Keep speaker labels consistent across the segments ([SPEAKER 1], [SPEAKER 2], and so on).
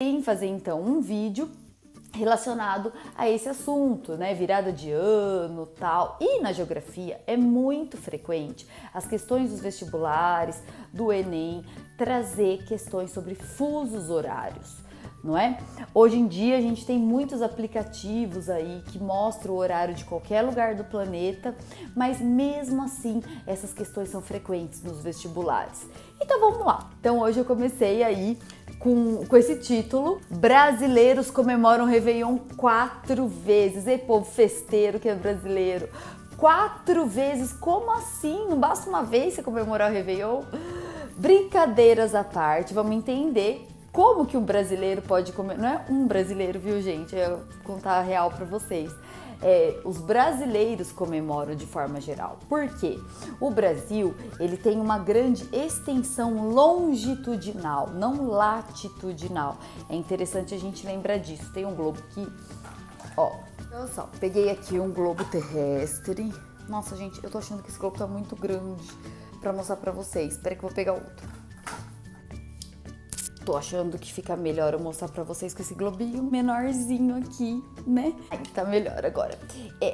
[SPEAKER 1] Em fazer então um vídeo relacionado a esse assunto, né? Virada de ano, tal. E na geografia é muito frequente as questões dos vestibulares, do Enem, trazer questões sobre fusos horários, não é? Hoje em dia a gente tem muitos aplicativos aí que mostram o horário de qualquer lugar do planeta, mas mesmo assim essas questões são frequentes nos vestibulares. Então vamos lá. Então hoje eu comecei aí com esse título: Brasileiros comemoram o Réveillon 4 vezes. Ei, povo festeiro que é brasileiro. 4 vezes? Como assim? Não basta uma vez você comemorar o Réveillon? Brincadeiras à parte, vamos entender como que um brasileiro pode comer. Não é um brasileiro, viu, gente? Eu vou contar a real para vocês. Os brasileiros comemoram de forma geral. Por quê? O Brasil, ele tem uma grande extensão longitudinal, não latitudinal. É interessante a gente lembrar disso. Tem um globo aqui, ó. Olha só, peguei aqui um globo terrestre. Nossa, gente, eu tô achando que esse globo tá muito grande pra mostrar pra vocês. Espera que eu vou pegar outro. Tô achando que fica melhor eu mostrar pra vocês com esse globinho menorzinho aqui, né? Aí tá melhor agora.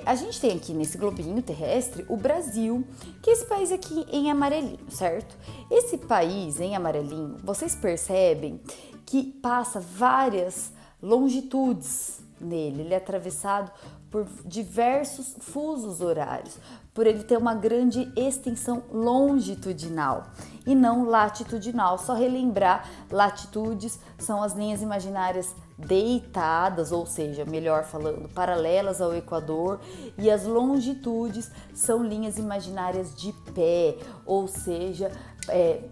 [SPEAKER 1] A gente tem aqui nesse globinho terrestre o Brasil, que é esse país aqui em amarelinho, certo? Esse país em amarelinho, vocês percebem que passa várias longitudes nele. Ele é atravessado por diversos fusos horários, por ele ter uma grande extensão longitudinal e não latitudinal. Só relembrar, latitudes são as linhas imaginárias deitadas, ou seja, melhor falando, paralelas ao Equador, e as longitudes são linhas imaginárias de pé, ou seja,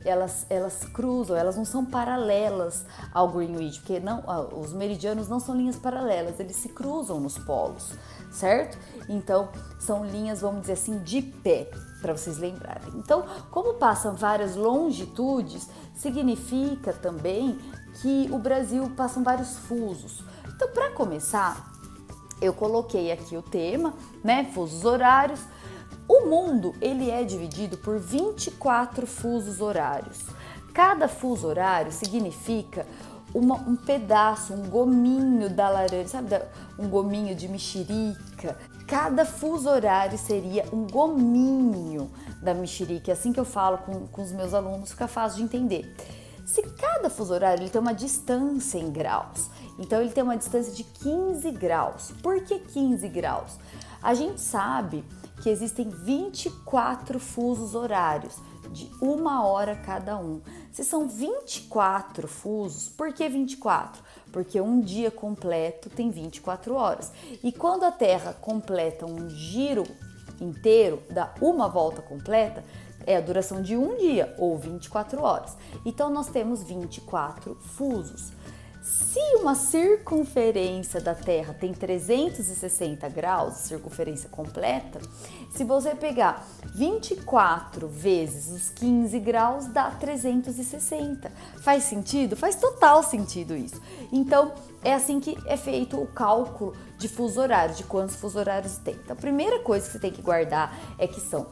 [SPEAKER 1] elas cruzam, elas não são paralelas ao Greenwich, porque os meridianos não são linhas paralelas, eles se cruzam nos polos, certo? Então, são linhas, vamos dizer assim, de pé, para vocês lembrarem. Então, como passam várias longitudes, significa também que o Brasil passam vários fusos. Então, para começar, eu coloquei aqui o tema, né, fusos horários. O mundo, ele é dividido por 24 fusos horários. Cada fuso horário significa um pedaço, um gominho da laranja, sabe, um gominho de mexerica. Cada fuso horário seria um gominho da mexerica. É assim que eu falo com os meus alunos, fica fácil de entender. Se cada fuso horário ele tem uma distância em graus, então ele tem uma distância de 15 graus. Por que 15 graus? A gente sabe que existem 24 fusos horários, de 1 hora cada um. Se são 24 fusos, por que 24? Porque um dia completo tem 24 horas. E quando a Terra completa um giro inteiro, dá uma volta completa, é a duração de um dia, ou 24 horas. Então, nós temos 24 fusos. Se uma circunferência da Terra tem 360 graus, circunferência completa, se você pegar 24 vezes os 15 graus, dá 360. Faz sentido? Faz total sentido isso. Então, é assim que é feito o cálculo de fuso horário, de quantos fuso horários tem. Então, a primeira coisa que você tem que guardar é que são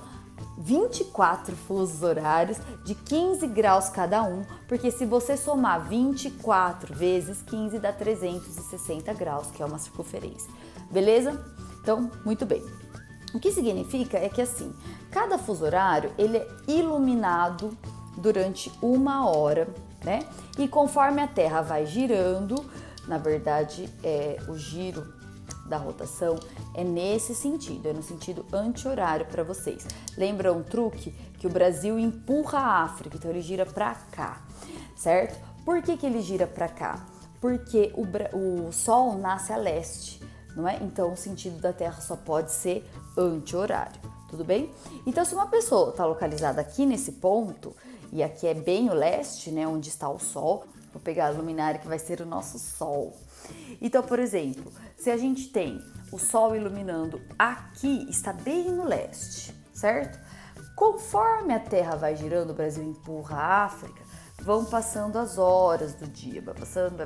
[SPEAKER 1] 24 fusos horários de 15 graus cada um, porque se você somar 24 vezes 15 dá 360 graus, que é uma circunferência. Beleza? Então, muito bem. O que significa é que assim, cada fuso horário ele é iluminado durante 1 hora, né? E conforme a Terra vai girando, na verdade, o giro da rotação é nesse sentido, é no sentido anti-horário para vocês. Lembra um truque? Que o Brasil empurra a África, então ele gira para cá, certo? Por que ele gira para cá? Porque o Sol nasce a leste, não é? Então o sentido da Terra só pode ser anti-horário, tudo bem? Então se uma pessoa está localizada aqui nesse ponto, e aqui é bem o leste, né, onde está o Sol, vou pegar a luminária que vai ser o nosso Sol. Então, por exemplo, se a gente tem o Sol iluminando aqui, está bem no leste, certo? Conforme a Terra vai girando, o Brasil empurra a África, vão passando as horas do dia, vai passando,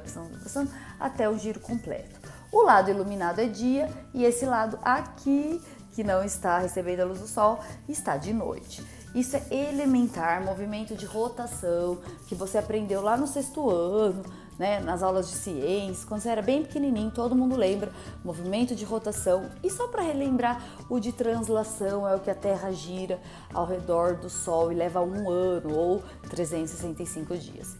[SPEAKER 1] até o giro completo. O lado iluminado é dia e esse lado aqui, que não está recebendo a luz do Sol, está de noite. Isso é elementar, movimento de rotação, que você aprendeu lá no 6º ano, né, nas aulas de ciências, quando você era bem pequenininho, todo mundo lembra, movimento de rotação. E só para relembrar, o de translação é o que a Terra gira ao redor do Sol e leva 1 ano ou 365 dias.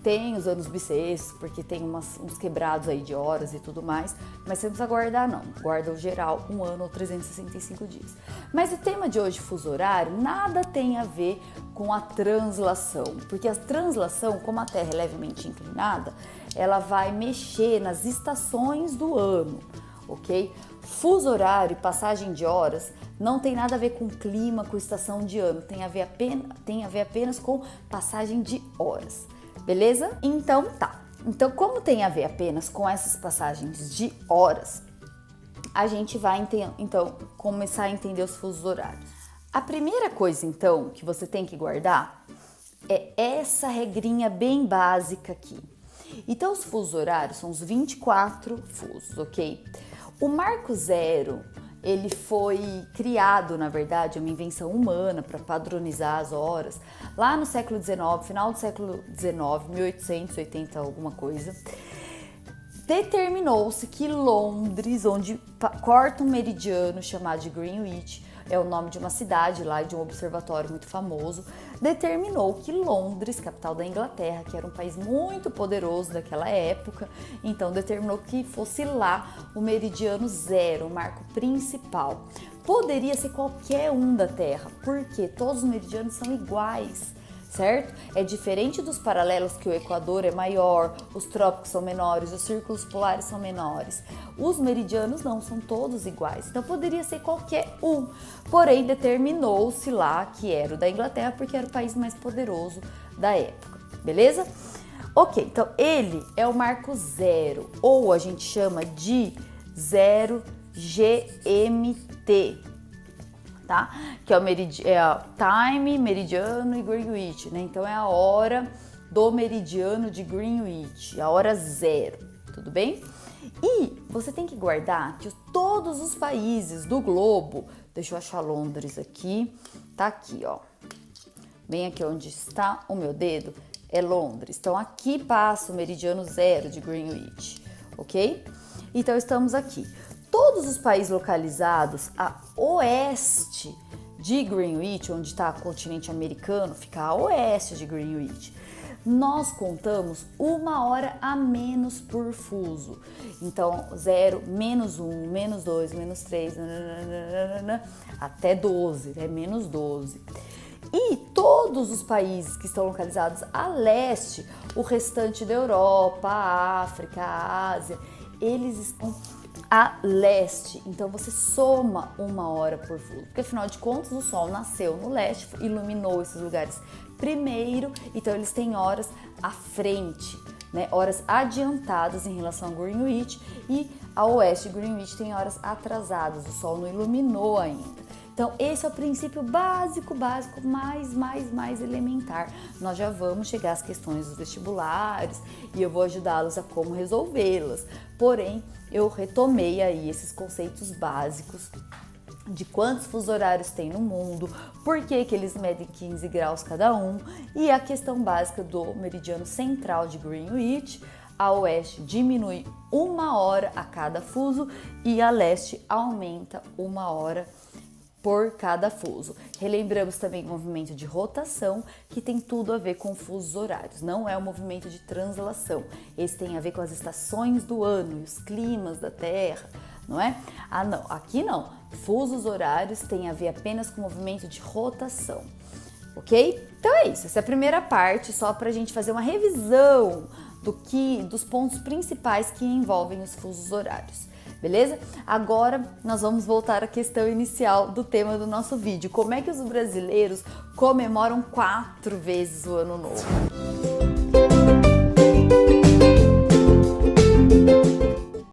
[SPEAKER 1] Tem os anos bissextos, porque tem uns quebrados aí de horas e tudo mais, mas você não precisa guardar não, guarda o geral 1 ano ou 365 dias. Mas o tema de hoje, fuso horário, nada tem a ver com a translação, porque a translação, como a Terra é levemente inclinada, ela vai mexer nas estações do ano, ok? Fuso horário e passagem de horas não tem nada a ver com clima, com estação de ano, tem a ver apenas com passagem de horas. Beleza? Então tá. Então, como tem a ver apenas com essas passagens de horas, a gente vai então começar a entender os fusos horários. A primeira coisa então que você tem que guardar é essa regrinha bem básica aqui. Então, os fusos horários são os 24 fusos, ok? O marco zero, ele foi criado, na verdade, é uma invenção humana para padronizar as horas, lá no século XIX, final do século XIX, 1880 alguma coisa. Determinou-se que Londres, onde corta um meridiano chamado de Greenwich, é o nome de uma cidade lá, de um observatório muito famoso, determinou que Londres, capital da Inglaterra, que era um país muito poderoso daquela época, então determinou que fosse lá o meridiano zero, o marco principal. Poderia ser qualquer um da Terra, porque todos os meridianos são iguais, certo? É diferente dos paralelos, que o Equador é maior, os trópicos são menores, os círculos polares são menores. Os meridianos não, são todos iguais, então poderia ser qualquer um. Porém, determinou-se lá que era o da Inglaterra, porque era o país mais poderoso da época, beleza? Ok, então ele é o marco zero, ou a gente chama de 0 GMT. Tá? Que é o time, meridiano e Greenwich, né? Então é a hora do meridiano de Greenwich, a hora zero, tudo bem? E você tem que guardar que todos os países do globo, deixa eu achar Londres aqui, tá aqui, ó, bem aqui onde está o meu dedo, é Londres. Então aqui passa o meridiano zero de Greenwich, ok? Então estamos aqui. Todos os países localizados a oeste de Greenwich, onde está o continente americano, fica a oeste de Greenwich, nós contamos 1 hora a menos por fuso. Então, 0, menos 1, menos 2, menos 3, até 12, é menos 12. E todos os países que estão localizados a leste, o restante da Europa, a África, a Ásia, eles estão a leste, então você soma 1 hora por fuso, porque afinal de contas o Sol nasceu no leste, iluminou esses lugares primeiro, então eles têm horas à frente, né? Horas adiantadas em relação a Greenwich, e a oeste de Greenwich tem horas atrasadas, o Sol não iluminou ainda. Então esse é o princípio básico, mais elementar. Nós já vamos chegar às questões dos vestibulares e eu vou ajudá-los a como resolvê-las. Porém, eu retomei aí esses conceitos básicos de quantos fusos horários tem no mundo, por que eles medem 15 graus cada um, e a questão básica do meridiano central de Greenwich. A oeste diminui 1 hora a cada fuso e a leste aumenta 1 hora por cada fuso. Relembramos também o movimento de rotação, que tem tudo a ver com fusos horários, não é o movimento de translação. Esse tem a ver com as estações do ano e os climas da Terra, não é? Ah, não, aqui não. Fusos horários tem a ver apenas com o movimento de rotação, ok? Então é isso, essa é a primeira parte, só para a gente fazer uma revisão dos pontos principais que envolvem os fusos horários. Beleza? Agora nós vamos voltar à questão inicial do tema do nosso vídeo. Como é que os brasileiros comemoram 4 vezes o Ano Novo?